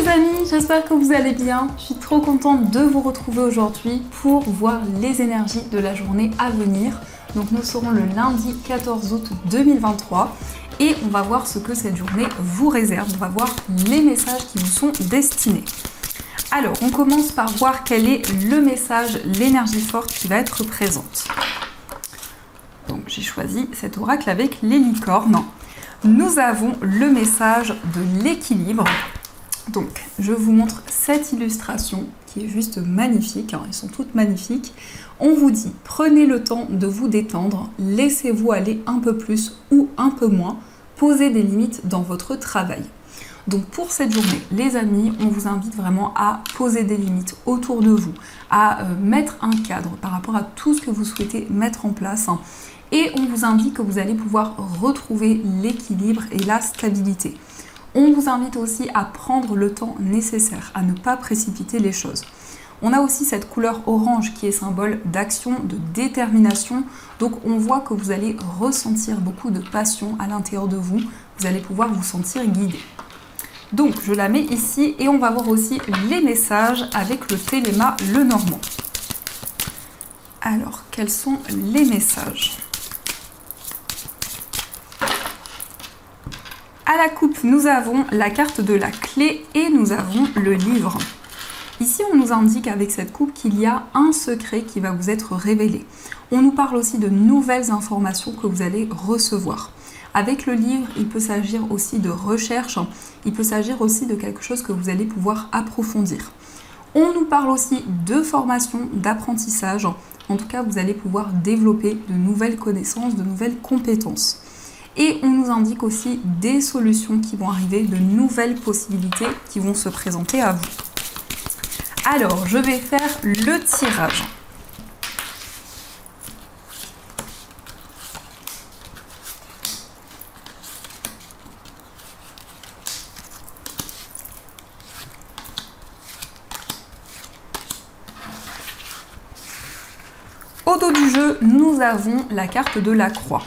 les amis, j'espère que vous allez bien. Je suis trop contente de vous retrouver aujourd'hui pour voir les énergies de la journée à venir. Donc nous serons le lundi 14 août 2023 et on va voir ce que cette journée vous réserve. On va voir les messages qui vous sont destinés. Alors, on commence par voir quel est le message, l'énergie forte qui va être présente. Donc j'ai choisi cet oracle avec les licornes. Nous avons le message de l'équilibre. Donc, je vous montre cette illustration qui est juste magnifique, elles sont toutes magnifiques. On vous dit, prenez le temps de vous détendre, laissez-vous aller un peu plus ou un peu moins, posez des limites dans votre travail. Donc pour cette journée, les amis, on vous invite vraiment à poser des limites autour de vous, à mettre un cadre par rapport à tout ce que vous souhaitez mettre en place. Et on vous indique que vous allez pouvoir retrouver l'équilibre et la stabilité. On vous invite aussi à prendre le temps nécessaire, à ne pas précipiter les choses. On a aussi cette couleur orange qui est symbole d'action, de détermination. Donc on voit que vous allez ressentir beaucoup de passion à l'intérieur de vous. Vous allez pouvoir vous sentir guidé. Donc je la mets ici et on va voir aussi les messages avec le Téléma Lenormand. Alors, quels sont les messages ? À la coupe, nous avons la carte de la clé et nous avons le livre. Ici, on nous indique avec cette coupe qu'il y a un secret qui va vous être révélé. On nous parle aussi de nouvelles informations que vous allez recevoir. Avec le livre, il peut s'agir aussi de recherche, il peut s'agir aussi de quelque chose que vous allez pouvoir approfondir. On nous parle aussi de formation, d'apprentissage. En tout cas, vous allez pouvoir développer de nouvelles connaissances, de nouvelles compétences. Et on nous indique aussi des solutions qui vont arriver, de nouvelles possibilités qui vont se présenter à vous. Alors, je vais faire le tirage. Au dos du jeu, nous avons la carte de la croix.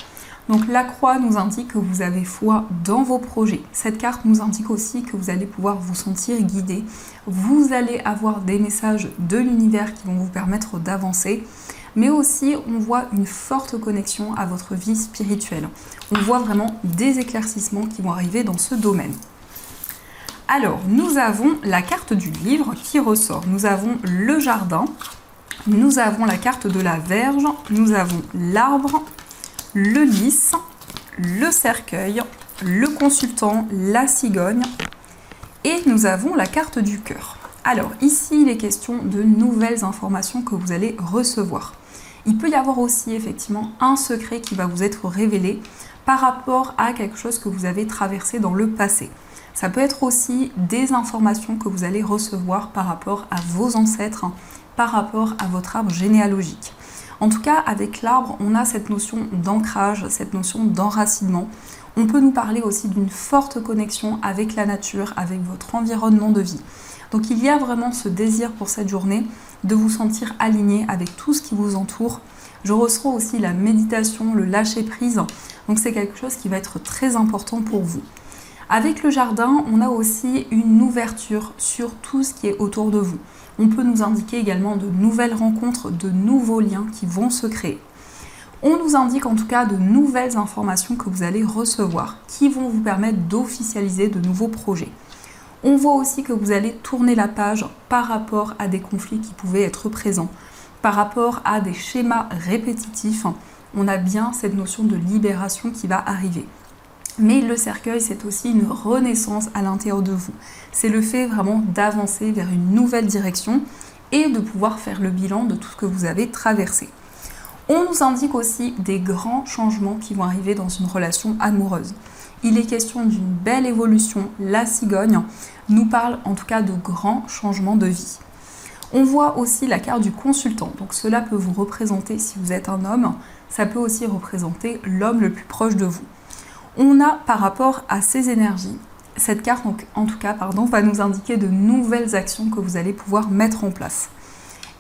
Donc la croix nous indique que vous avez foi dans vos projets. Cette carte nous indique aussi que vous allez pouvoir vous sentir guidé. Vous allez avoir des messages de l'univers qui vont vous permettre d'avancer. Mais aussi, on voit une forte connexion à votre vie spirituelle. On voit vraiment des éclaircissements qui vont arriver dans ce domaine. Alors, nous avons la carte du livre qui ressort. Nous avons le jardin. Nous avons la carte de la Vierge. Nous avons l'arbre. Le lys, le cercueil, le consultant, la cigogne et nous avons la carte du cœur. Alors ici, il est question de nouvelles informations que vous allez recevoir. Il peut y avoir aussi effectivement un secret qui va vous être révélé par rapport à quelque chose que vous avez traversé dans le passé. Ça peut être aussi des informations que vous allez recevoir par rapport à vos ancêtres, par rapport à votre arbre généalogique. En tout cas, avec l'arbre, on a cette notion d'ancrage, cette notion d'enracinement. On peut nous parler aussi d'une forte connexion avec la nature, avec votre environnement de vie. Donc il y a vraiment ce désir pour cette journée de vous sentir aligné avec tout ce qui vous entoure. Je ressens aussi la méditation, le lâcher-prise. Donc c'est quelque chose qui va être très important pour vous. Avec le jardin, on a aussi une ouverture sur tout ce qui est autour de vous. On peut nous indiquer également de nouvelles rencontres, de nouveaux liens qui vont se créer. On nous indique en tout cas de nouvelles informations que vous allez recevoir qui vont vous permettre d'officialiser de nouveaux projets. On voit aussi que vous allez tourner la page par rapport à des conflits qui pouvaient être présents, par rapport à des schémas répétitifs. On a bien cette notion de libération qui va arriver. Mais le cercueil, c'est aussi une renaissance à l'intérieur de vous. C'est le fait vraiment d'avancer vers une nouvelle direction et de pouvoir faire le bilan de tout ce que vous avez traversé. On nous indique aussi des grands changements qui vont arriver dans une relation amoureuse. Il est question d'une belle évolution. La cigogne nous parle en tout cas de grands changements de vie. On voit aussi la carte du consultant. Donc cela peut vous représenter si vous êtes un homme. Ça peut aussi représenter l'homme le plus proche de vous. On a par rapport à ces énergies, cette carte va nous indiquer de nouvelles actions que vous allez pouvoir mettre en place.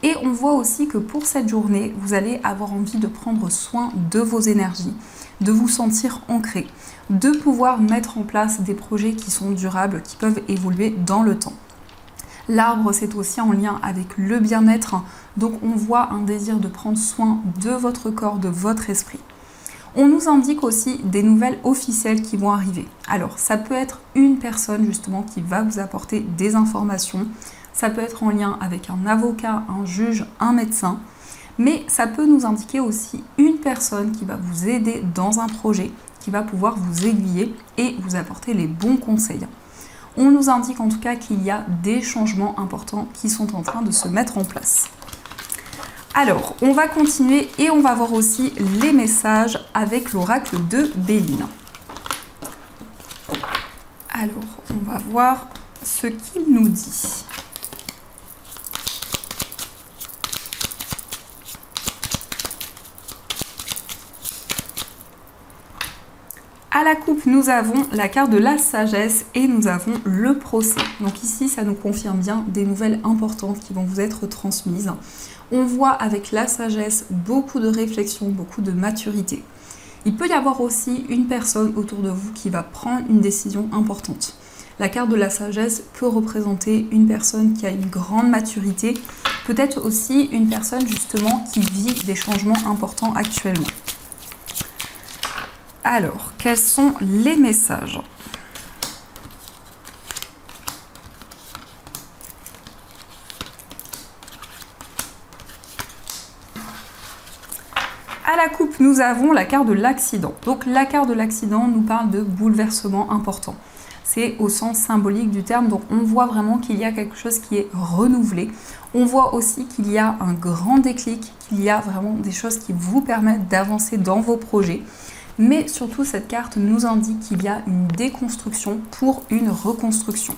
Et on voit aussi que pour cette journée, vous allez avoir envie de prendre soin de vos énergies, de vous sentir ancré, de pouvoir mettre en place des projets qui sont durables, qui peuvent évoluer dans le temps. L'arbre, c'est aussi en lien avec le bien-être, donc on voit un désir de prendre soin de votre corps, de votre esprit. On nous indique aussi des nouvelles officielles qui vont arriver. Alors, ça peut être une personne justement qui va vous apporter des informations, ça peut être en lien avec un avocat, un juge, un médecin, mais ça peut nous indiquer aussi une personne qui va vous aider dans un projet, qui va pouvoir vous aiguiller et vous apporter les bons conseils. On nous indique en tout cas qu'il y a des changements importants qui sont en train de se mettre en place. Alors, on va continuer et on va voir aussi les messages avec l'oracle de Béline. Alors, on va voir ce qu'il nous dit. À la coupe, nous avons la carte de la sagesse et nous avons le procès. Donc ici, ça nous confirme bien des nouvelles importantes qui vont vous être transmises. On voit avec la sagesse beaucoup de réflexion, beaucoup de maturité. Il peut y avoir aussi une personne autour de vous qui va prendre une décision importante. La carte de la sagesse peut représenter une personne qui a une grande maturité, peut-être aussi une personne justement qui vit des changements importants actuellement. Alors, quels sont les messages ? À la coupe, nous avons la carte de l'accident. Donc, la carte de l'accident nous parle de bouleversement important. C'est au sens symbolique du terme, donc on voit vraiment qu'il y a quelque chose qui est renouvelé. On voit aussi qu'il y a un grand déclic, qu'il y a vraiment des choses qui vous permettent d'avancer dans vos projets. Mais surtout, cette carte nous indique qu'il y a une déconstruction pour une reconstruction.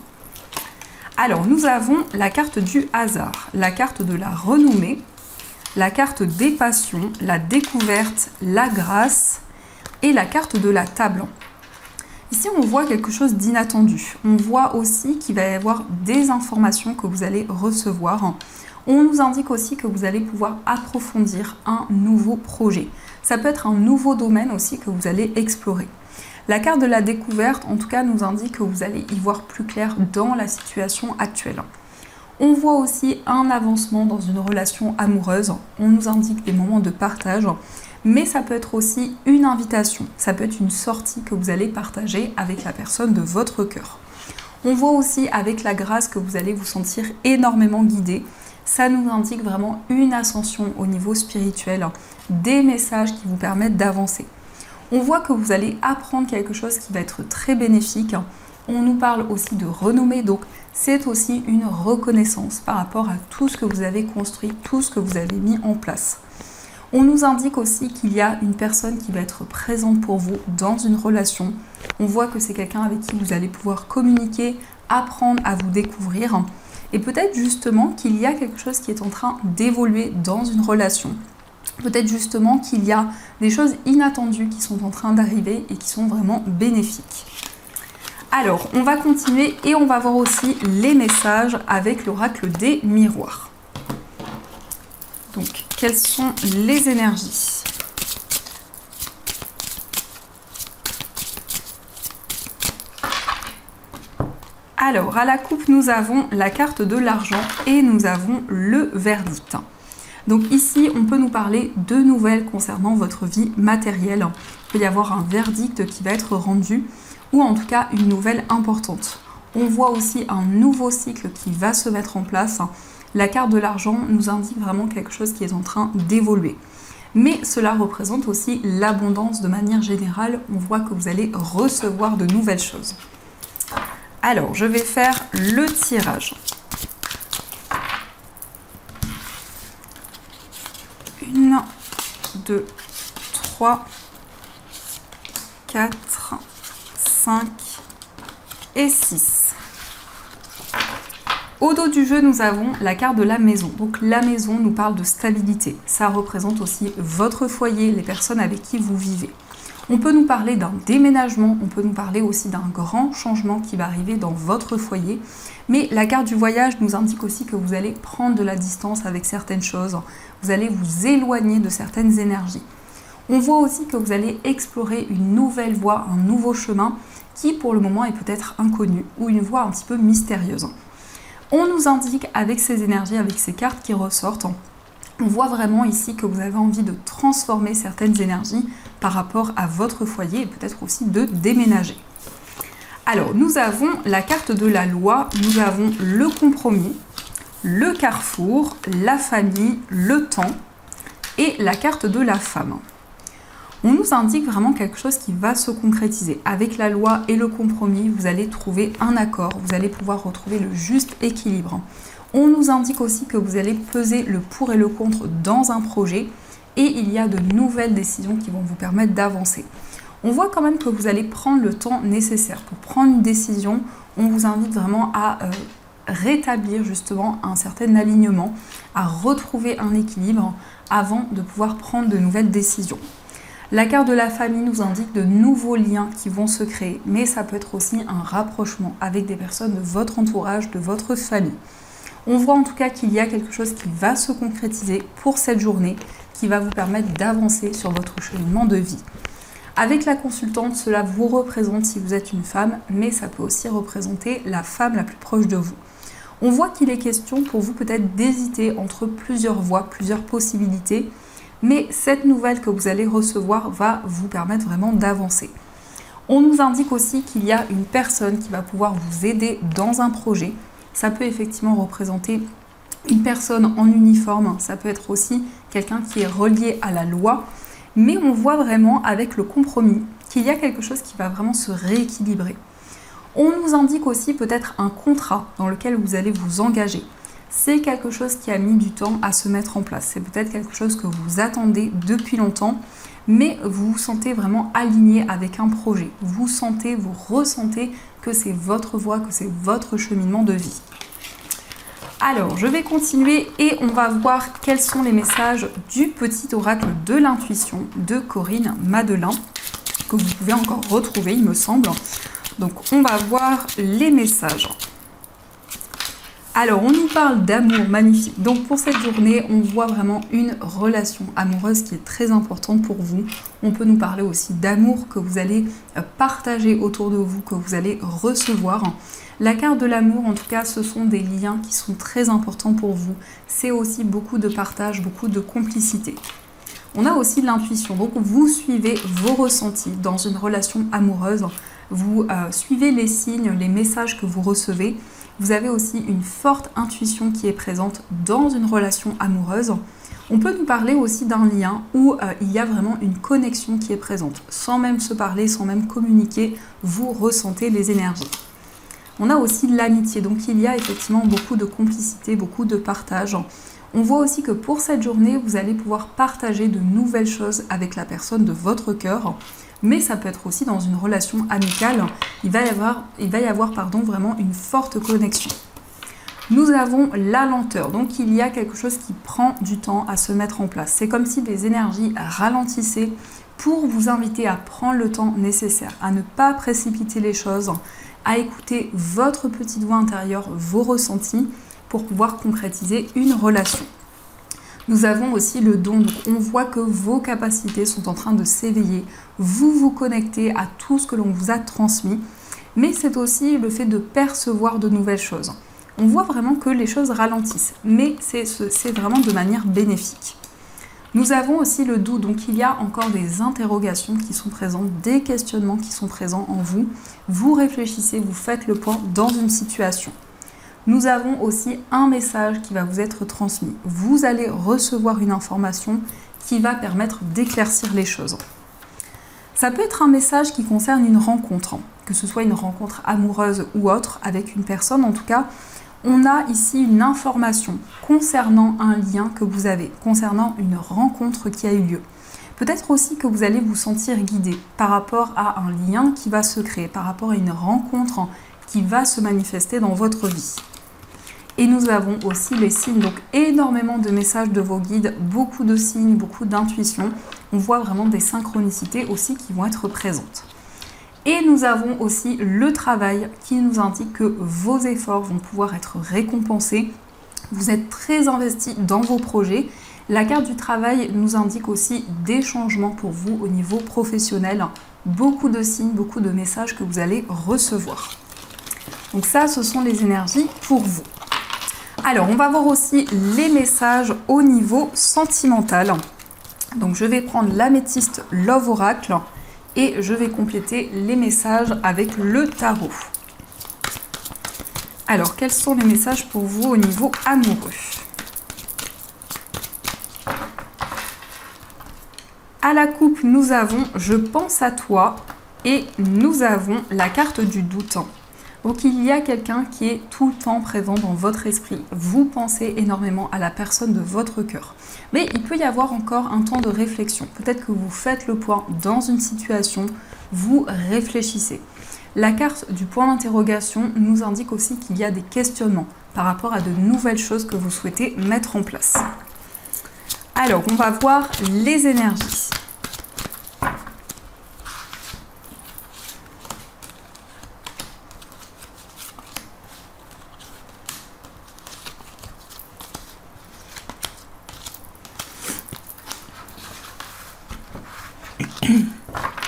Alors, nous avons la carte du hasard, la carte de la renommée, la carte des passions, la découverte, la grâce et la carte de la table. Ici, on voit quelque chose d'inattendu. On voit aussi qu'il va y avoir des informations que vous allez recevoir. On nous indique aussi que vous allez pouvoir approfondir un nouveau projet. Ça peut être un nouveau domaine aussi que vous allez explorer. La carte de la découverte, en tout cas, nous indique que vous allez y voir plus clair dans la situation actuelle. On voit aussi un avancement dans une relation amoureuse. On nous indique des moments de partage, mais ça peut être aussi une invitation. Ça peut être une sortie que vous allez partager avec la personne de votre cœur. On voit aussi avec la grâce que vous allez vous sentir énormément guidé. Ça nous indique vraiment une ascension au niveau spirituel, des messages qui vous permettent d'avancer. On voit que vous allez apprendre quelque chose qui va être très bénéfique. On nous parle aussi de renommée, donc c'est aussi une reconnaissance par rapport à tout ce que vous avez construit, tout ce que vous avez mis en place. On nous indique aussi qu'il y a une personne qui va être présente pour vous dans une relation. On voit que c'est quelqu'un avec qui vous allez pouvoir communiquer, apprendre à vous découvrir. Et peut-être justement qu'il y a quelque chose qui est en train d'évoluer dans une relation. Peut-être justement qu'il y a des choses inattendues qui sont en train d'arriver et qui sont vraiment bénéfiques. Alors, on va continuer et on va voir aussi les messages avec l'oracle des miroirs. Donc, quelles sont les énergies ? Alors, à la coupe, nous avons la carte de l'argent et nous avons le verdict. Donc ici, on peut nous parler de nouvelles concernant votre vie matérielle. Il peut y avoir un verdict qui va être rendu ou en tout cas une nouvelle importante. On voit aussi un nouveau cycle qui va se mettre en place. La carte de l'argent nous indique vraiment quelque chose qui est en train d'évoluer. Mais cela représente aussi l'abondance de manière générale. On voit que vous allez recevoir de nouvelles choses. Alors, je vais faire le tirage. 1, 2, 3, 4, 5 et 6. Au dos du jeu, nous avons la carte de la maison. Donc la maison nous parle de stabilité. Ça représente aussi votre foyer, les personnes avec qui vous vivez. On peut nous parler d'un déménagement, on peut nous parler aussi d'un grand changement qui va arriver dans votre foyer. Mais la carte du voyage nous indique aussi que vous allez prendre de la distance avec certaines choses. Vous allez vous éloigner de certaines énergies. On voit aussi que vous allez explorer une nouvelle voie, un nouveau chemin qui pour le moment est peut-être inconnu ou une voie un petit peu mystérieuse. On nous indique avec ces énergies, avec ces cartes qui ressortent, on voit vraiment ici que vous avez envie de transformer certaines énergies par rapport à votre foyer et peut-être aussi de déménager. Alors, nous avons la carte de la loi, nous avons le compromis, le carrefour, la famille, le temps et la carte de la femme. On nous indique vraiment quelque chose qui va se concrétiser. Avec la loi et le compromis, vous allez trouver un accord, vous allez pouvoir retrouver le juste équilibre. On nous indique aussi que vous allez peser le pour et le contre dans un projet et il y a de nouvelles décisions qui vont vous permettre d'avancer. On voit quand même que vous allez prendre le temps nécessaire pour prendre une décision. On vous invite vraiment à rétablir justement un certain alignement, à retrouver un équilibre avant de pouvoir prendre de nouvelles décisions. La carte de la famille nous indique de nouveaux liens qui vont se créer, mais ça peut être aussi un rapprochement avec des personnes de votre entourage, de votre famille. On voit en tout cas qu'il y a quelque chose qui va se concrétiser pour cette journée, qui va vous permettre d'avancer sur votre cheminement de vie. Avec la consultante, cela vous représente si vous êtes une femme, mais ça peut aussi représenter la femme la plus proche de vous. On voit qu'il est question pour vous peut-être d'hésiter entre plusieurs voies, plusieurs possibilités, mais cette nouvelle que vous allez recevoir va vous permettre vraiment d'avancer. On nous indique aussi qu'il y a une personne qui va pouvoir vous aider dans un projet. Ça peut effectivement représenter une personne en uniforme, ça peut être aussi quelqu'un qui est relié à la loi, mais on voit vraiment avec le compromis qu'il y a quelque chose qui va vraiment se rééquilibrer. On nous indique aussi peut-être un contrat dans lequel vous allez vous engager. C'est quelque chose qui a mis du temps à se mettre en place. C'est peut-être quelque chose que vous attendez depuis longtemps, mais vous vous sentez vraiment aligné avec un projet. Vous sentez, vous ressentez que c'est votre voie, que c'est votre cheminement de vie. Alors, je vais continuer et on va voir quels sont les messages du petit oracle de l'intuition de Corinne Madelin, que vous pouvez encore retrouver, il me semble. Donc, on va voir les messages. Alors, on nous parle d'amour, magnifique. Donc, pour cette journée, on voit vraiment une relation amoureuse qui est très importante pour vous. On peut nous parler aussi d'amour que vous allez partager autour de vous, que vous allez recevoir. La carte de l'amour, en tout cas, ce sont des liens qui sont très importants pour vous. C'est aussi beaucoup de partage, beaucoup de complicité. On a aussi l'intuition. Donc, vous suivez vos ressentis dans une relation amoureuse. Vous suivez les signes, les messages que vous recevez. Vous avez aussi une forte intuition qui est présente dans une relation amoureuse. On peut nous parler aussi d'un lien où il y a vraiment une connexion qui est présente. Sans même se parler, sans même communiquer, vous ressentez les énergies. On a aussi l'amitié, donc il y a effectivement beaucoup de complicité, beaucoup de partage. On voit aussi que pour cette journée, vous allez pouvoir partager de nouvelles choses avec la personne de votre cœur. Mais ça peut être aussi dans une relation amicale, il va y avoir vraiment une forte connexion. Nous avons la lenteur, donc il y a quelque chose qui prend du temps à se mettre en place. C'est comme si les énergies ralentissaient pour vous inviter à prendre le temps nécessaire, à ne pas précipiter les choses, à écouter votre petite voix intérieure, vos ressentis, pour pouvoir concrétiser une relation. Nous avons aussi le don, donc on voit que vos capacités sont en train de s'éveiller, vous vous connectez à tout ce que l'on vous a transmis, mais c'est aussi le fait de percevoir de nouvelles choses. On voit vraiment que les choses ralentissent, mais c'est vraiment de manière bénéfique. Nous avons aussi le doute, donc il y a encore des interrogations qui sont présentes, des questionnements qui sont présents en vous. Vous réfléchissez, vous faites le point dans une situation. Nous avons aussi un message qui va vous être transmis. Vous allez recevoir une information qui va permettre d'éclaircir les choses. Ça peut être un message qui concerne une rencontre, que ce soit une rencontre amoureuse ou autre avec une personne. En tout cas, on a ici une information concernant un lien que vous avez, concernant une rencontre qui a eu lieu. Peut-être aussi que vous allez vous sentir guidé par rapport à un lien qui va se créer, par rapport à une rencontre qui va se manifester dans votre vie. Et nous avons aussi les signes, donc énormément de messages de vos guides, beaucoup de signes, beaucoup d'intuition. On voit vraiment des synchronicités aussi qui vont être présentes. Et nous avons aussi le travail qui nous indique que vos efforts vont pouvoir être récompensés. Vous êtes très investi dans vos projets, La carte du travail nous indique aussi des changements pour vous au niveau professionnel. Beaucoup de signes, beaucoup de messages que vous allez recevoir. Donc ça, ce sont les énergies pour vous. Alors, on va voir aussi les messages au niveau sentimental. Donc, je vais prendre l'améthyste Love Oracle et je vais compléter les messages avec le tarot. Alors, quels sont les messages pour vous au niveau amoureux? À la coupe, nous avons « Je pense à toi » et nous avons la carte du doute. Donc il y a quelqu'un qui est tout le temps présent dans votre esprit. Vous pensez énormément à la personne de votre cœur. Mais il peut y avoir encore un temps de réflexion. Peut-être que vous faites le point dans une situation, vous réfléchissez. La carte du point d'interrogation nous indique aussi qu'il y a des questionnements par rapport à de nouvelles choses que vous souhaitez mettre en place. Alors, on va voir les énergies.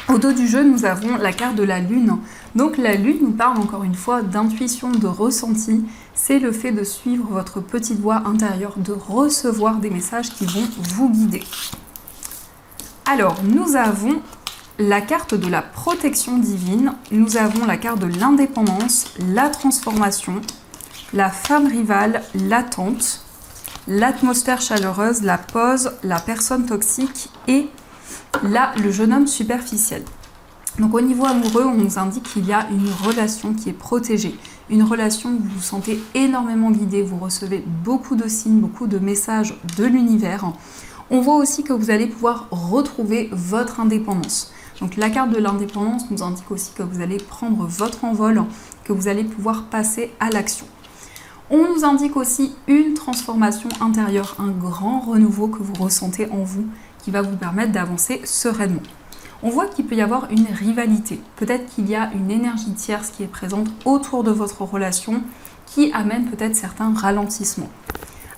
Au dos du jeu, nous avons la carte de la lune. Donc la lune nous parle encore une fois d'intuition, de ressenti. C'est le fait de suivre votre petite voix intérieure, de recevoir des messages qui vont vous guider. Alors, nous avons la carte de la protection divine. Nous avons la carte de l'indépendance, la transformation, la femme rivale, l'attente, l'atmosphère chaleureuse, la pause, la personne toxique et là, le jeune homme superficiel. Donc au niveau amoureux, on nous indique qu'il y a une relation qui est protégée. Une relation où vous vous sentez énormément guidé, vous recevez beaucoup de signes, beaucoup de messages de l'univers. On voit aussi que vous allez pouvoir retrouver votre indépendance. Donc la carte de l'indépendance nous indique aussi que vous allez prendre votre envol, que vous allez pouvoir passer à l'action. On nous indique aussi une transformation intérieure, un grand renouveau que vous ressentez en vous, qui va vous permettre d'avancer sereinement. On voit qu'il peut y avoir une rivalité. Peut-être qu'il y a une énergie tierce qui est présente autour de votre relation qui amène peut-être certains ralentissements.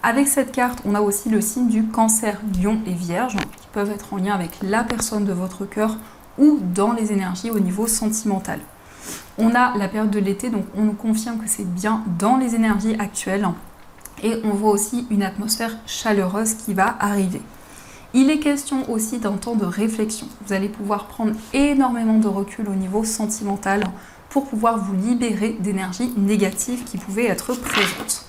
Avec cette carte, on a aussi le signe du Cancer, Lion et Vierge qui peuvent être en lien avec la personne de votre cœur ou dans les énergies au niveau sentimental. On a la période de l'été, donc on nous confirme que c'est bien dans les énergies actuelles et on voit aussi une atmosphère chaleureuse qui va arriver. Il est question aussi d'un temps de réflexion. Vous allez pouvoir prendre énormément de recul au niveau sentimental pour pouvoir vous libérer d'énergies négatives qui pouvaient être présentes.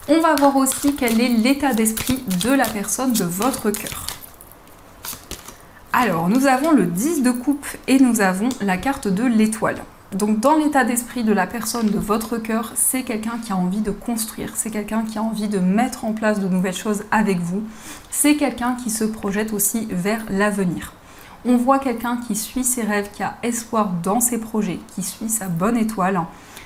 On va voir aussi quel est l'état d'esprit de la personne de votre cœur. Alors, nous avons le 10 de coupe et nous avons la carte de l'étoile. Donc dans l'état d'esprit de la personne de votre cœur, c'est quelqu'un qui a envie de construire, c'est quelqu'un qui a envie de mettre en place de nouvelles choses avec vous, c'est quelqu'un qui se projette aussi vers l'avenir. On voit quelqu'un qui suit ses rêves, qui a espoir dans ses projets, qui suit sa bonne étoile.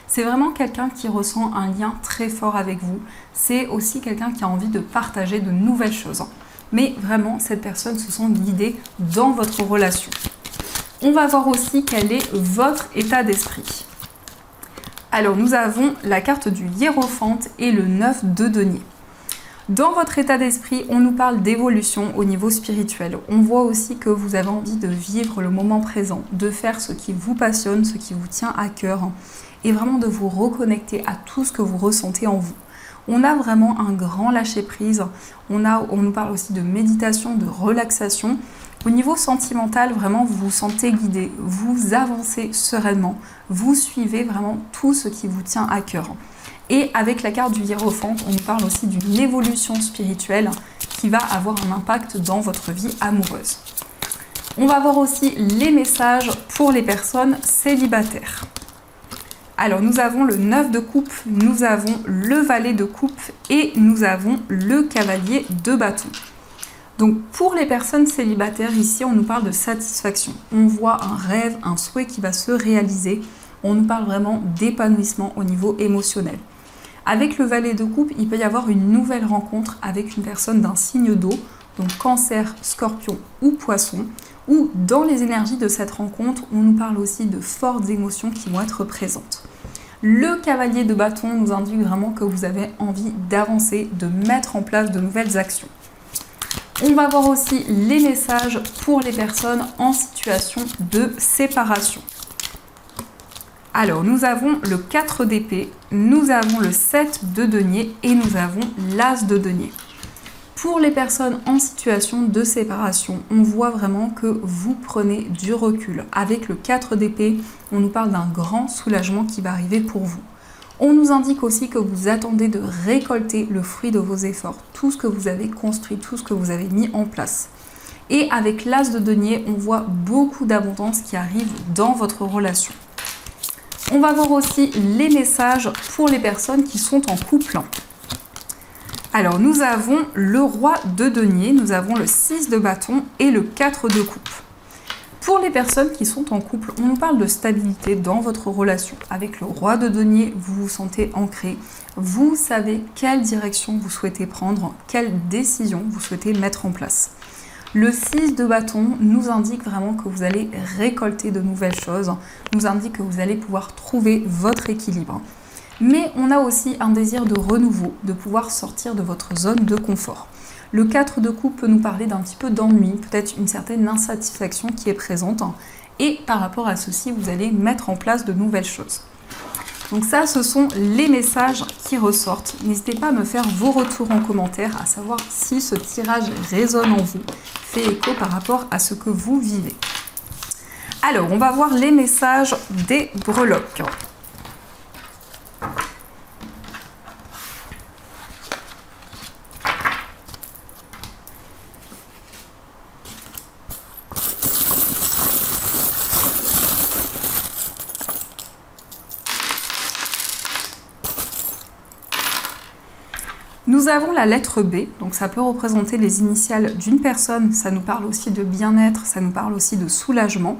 C'est vraiment quelqu'un qui ressent un lien très fort avec vous, c'est aussi quelqu'un qui a envie de partager de nouvelles choses. Mais vraiment, cette personne se sent guidée dans votre relation. On va voir aussi quel est votre état d'esprit. Alors, nous avons la carte du hiérophante et le 9 de denier. Dans votre état d'esprit, on nous parle d'évolution au niveau spirituel. On voit aussi que vous avez envie de vivre le moment présent, de faire ce qui vous passionne, ce qui vous tient à cœur, et vraiment de vous reconnecter à tout ce que vous ressentez en vous. On a vraiment un grand lâcher-prise. On nous parle aussi de méditation, de relaxation. Au niveau sentimental, vraiment, vous vous sentez guidé, vous avancez sereinement, vous suivez vraiment tout ce qui vous tient à cœur. Et avec la carte du hiérophante, on nous parle aussi d'une évolution spirituelle qui va avoir un impact dans votre vie amoureuse. On va voir aussi les messages pour les personnes célibataires. Alors, nous avons le 9 de coupe, nous avons le valet de coupe et nous avons le cavalier de bâton. Donc pour les personnes célibataires, ici on nous parle de satisfaction. On voit un rêve, un souhait qui va se réaliser. On nous parle vraiment d'épanouissement au niveau émotionnel. Avec le valet de coupe, il peut y avoir une nouvelle rencontre avec une personne d'un signe d'eau, donc cancer, scorpion ou poisson, ou dans les énergies de cette rencontre, on nous parle aussi de fortes émotions qui vont être présentes. Le cavalier de bâton nous indique vraiment que vous avez envie d'avancer, de mettre en place de nouvelles actions. On va voir aussi les messages pour les personnes en situation de séparation. Alors, nous avons le 4 d'épée, nous avons le 7 de denier et nous avons l'as de denier. Pour les personnes en situation de séparation, on voit vraiment que vous prenez du recul. Avec le 4 d'épée, on nous parle d'un grand soulagement qui va arriver pour vous. On nous indique aussi que vous attendez de récolter le fruit de vos efforts, tout ce que vous avez construit, tout ce que vous avez mis en place. Et avec l'as de denier, on voit beaucoup d'abondance qui arrive dans votre relation. On va voir aussi les messages pour les personnes qui sont en couple. Alors, nous avons le roi de denier, nous avons le 6 de bâton et le 4 de coupe. Pour les personnes qui sont en couple, on nous parle de stabilité dans votre relation. Avec le roi de denier, vous vous sentez ancré. Vous savez quelle direction vous souhaitez prendre, quelle décision vous souhaitez mettre en place. Le 6 de bâton nous indique vraiment que vous allez récolter de nouvelles choses, nous indique que vous allez pouvoir trouver votre équilibre. Mais on a aussi un désir de renouveau, de pouvoir sortir de votre zone de confort. Le 4 de coupe peut nous parler d'un petit peu d'ennui, peut-être une certaine insatisfaction qui est présente. Et par rapport à ceci, vous allez mettre en place de nouvelles choses. Donc ça, ce sont les messages qui ressortent. N'hésitez pas à me faire vos retours en commentaire, à savoir si ce tirage résonne en vous, fait écho par rapport à ce que vous vivez. Alors, on va voir les messages des breloques. Nous avons la lettre B, donc ça peut représenter les initiales d'une personne, ça nous parle aussi de bien-être, ça nous parle aussi de soulagement.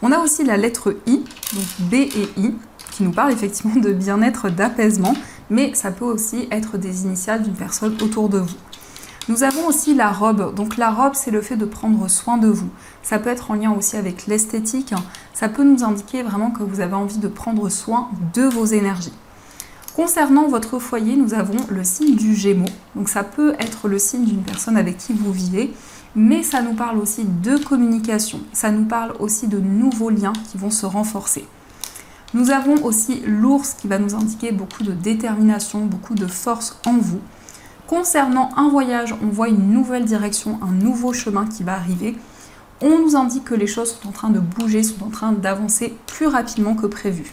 On a aussi la lettre I, donc B et I, qui nous parlent effectivement de bien-être, d'apaisement, mais ça peut aussi être des initiales d'une personne autour de vous. Nous avons aussi la robe, donc la robe c'est le fait de prendre soin de vous. Ça peut être en lien aussi avec l'esthétique, ça peut nous indiquer vraiment que vous avez envie de prendre soin de vos énergies. Concernant votre foyer, nous avons le signe du Gémeaux. Donc ça peut être le signe d'une personne avec qui vous vivez, mais ça nous parle aussi de communication. Ça nous parle aussi de nouveaux liens qui vont se renforcer. Nous avons aussi l'ours qui va nous indiquer beaucoup de détermination, beaucoup de force en vous. Concernant un voyage, on voit une nouvelle direction, un nouveau chemin qui va arriver. On nous indique que les choses sont en train de bouger, sont en train d'avancer plus rapidement que prévu.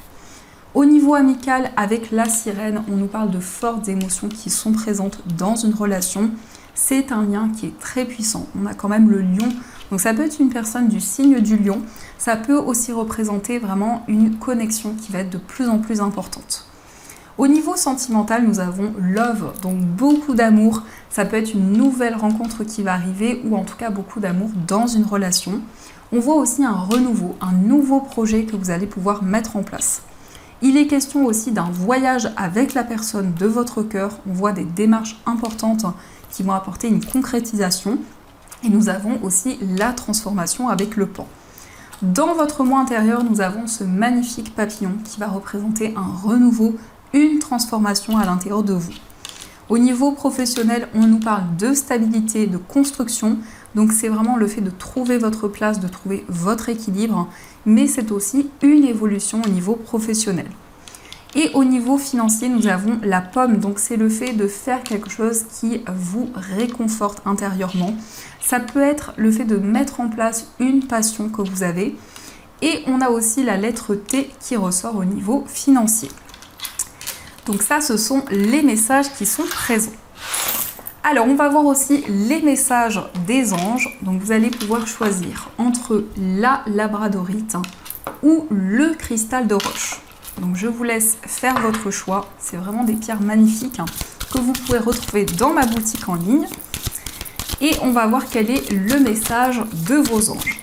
Au niveau amical, avec la sirène, on nous parle de fortes émotions qui sont présentes dans une relation. C'est un lien qui est très puissant. On a quand même le lion, donc ça peut être une personne du signe du lion. Ça peut aussi représenter vraiment une connexion qui va être de plus en plus importante. Au niveau sentimental, nous avons love, donc beaucoup d'amour. Ça peut être une nouvelle rencontre qui va arriver ou en tout cas beaucoup d'amour dans une relation. On voit aussi un renouveau, un nouveau projet que vous allez pouvoir mettre en place. Il est question aussi d'un voyage avec la personne de votre cœur. On voit des démarches importantes qui vont apporter une concrétisation. Et nous avons aussi la transformation avec le pan. Dans votre moi intérieur, nous avons ce magnifique papillon qui va représenter un renouveau, une transformation à l'intérieur de vous. Au niveau professionnel, on nous parle de stabilité, de construction. Donc c'est vraiment le fait de trouver votre place, de trouver votre équilibre, mais c'est aussi une évolution au niveau professionnel. Et au niveau financier, nous avons la pomme, donc c'est le fait de faire quelque chose qui vous réconforte intérieurement. Ça peut être le fait de mettre en place une passion que vous avez. Et on a aussi la lettre T qui ressort au niveau financier. Donc ça, ce sont les messages qui sont présents. Alors, on va voir aussi les messages des anges. Donc, vous allez pouvoir choisir entre la labradorite ou le cristal de roche. Donc, je vous laisse faire votre choix. C'est vraiment des pierres magnifiques que vous pouvez retrouver dans ma boutique en ligne. Et on va voir quel est le message de vos anges.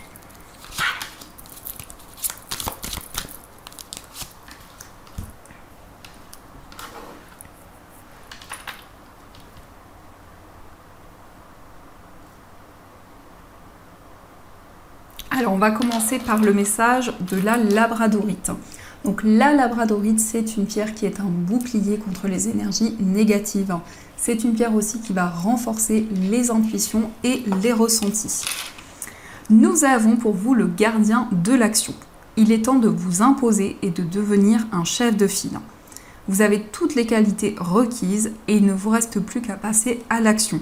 Alors, on va commencer par le message de la labradorite. Donc la labradorite, c'est une pierre qui est un bouclier contre les énergies négatives. C'est une pierre aussi qui va renforcer les intuitions et les ressentis. Nous avons pour vous le gardien de l'action. Il est temps de vous imposer et de devenir un chef de file. Vous avez toutes les qualités requises et il ne vous reste plus qu'à passer à l'action.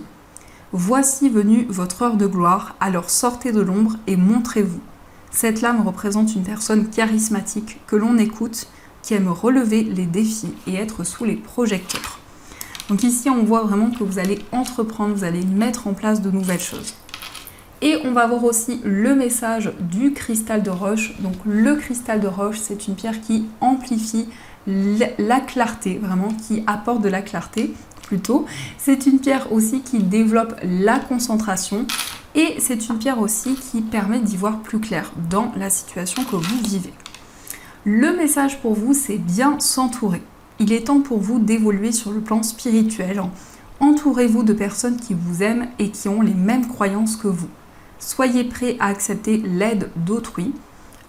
Voici venue votre heure de gloire, alors sortez de l'ombre et montrez-vous. Cette lame représente une personne charismatique que l'on écoute, qui aime relever les défis et être sous les projecteurs. Donc ici, on voit vraiment que vous allez entreprendre, vous allez mettre en place de nouvelles choses. Et on va voir aussi le message du cristal de roche. Donc le cristal de roche, c'est une pierre qui amplifie la clarté, vraiment, qui apporte de la clarté plutôt. C'est une pierre aussi qui développe la concentration et c'est une pierre aussi qui permet d'y voir plus clair dans la situation que vous vivez. Le message pour vous, c'est bien s'entourer. Il est temps pour vous d'évoluer sur le plan spirituel. Entourez-vous de personnes qui vous aiment et qui ont les mêmes croyances que vous. Soyez prêts à accepter l'aide d'autrui.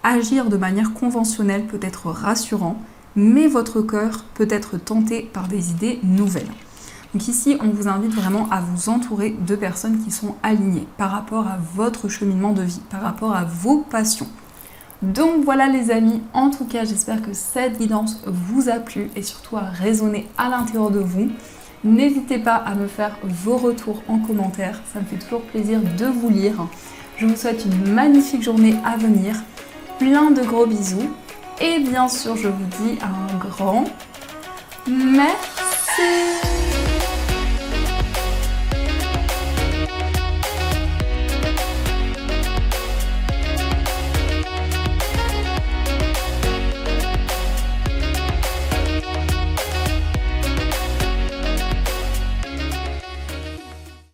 Agir de manière conventionnelle peut être rassurant, mais votre cœur peut être tenté par des idées nouvelles. Donc ici, on vous invite vraiment à vous entourer de personnes qui sont alignées par rapport à votre cheminement de vie, par rapport à vos passions. Donc voilà les amis, en tout cas j'espère que cette guidance vous a plu et surtout a résonné à l'intérieur de vous. N'hésitez pas à me faire vos retours en commentaire, ça me fait toujours plaisir de vous lire. Je vous souhaite une magnifique journée à venir, plein de gros bisous et bien sûr je vous dis un grand merci.